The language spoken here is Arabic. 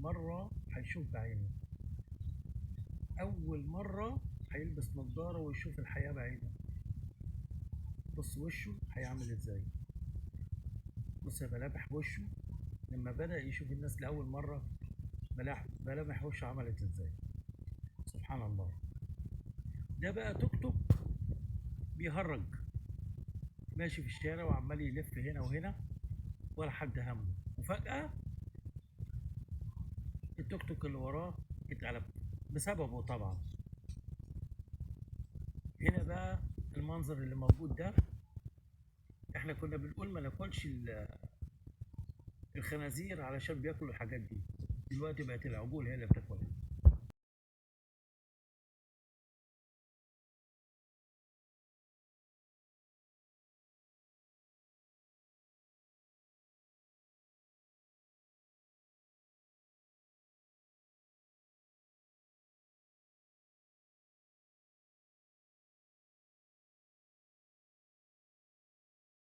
مرة هيشوف بعينه، أول مرة هيلبس نظارة ويشوف الحياة بعينه. بص وشه هيعمل ازاي، بص ملامح وشه لما بدأ يشوف الناس لأول مرة، ملامح وشه عملت ازاي. سبحان الله. ده بقى توك توك بيهرج، ماشي في الشارع وعمال يلف هنا وهنا ولا حد همه، وفجأة التوك توك اللي وراه اتقلب بسببه طبعا. هنا بقى المنظر اللي موجود ده، احنا كنا بنقول ما ناكلش الخنازير علشان بياكلوا الحاجات دي، دلوقتي بقت العجول هي اللي بتاكلها.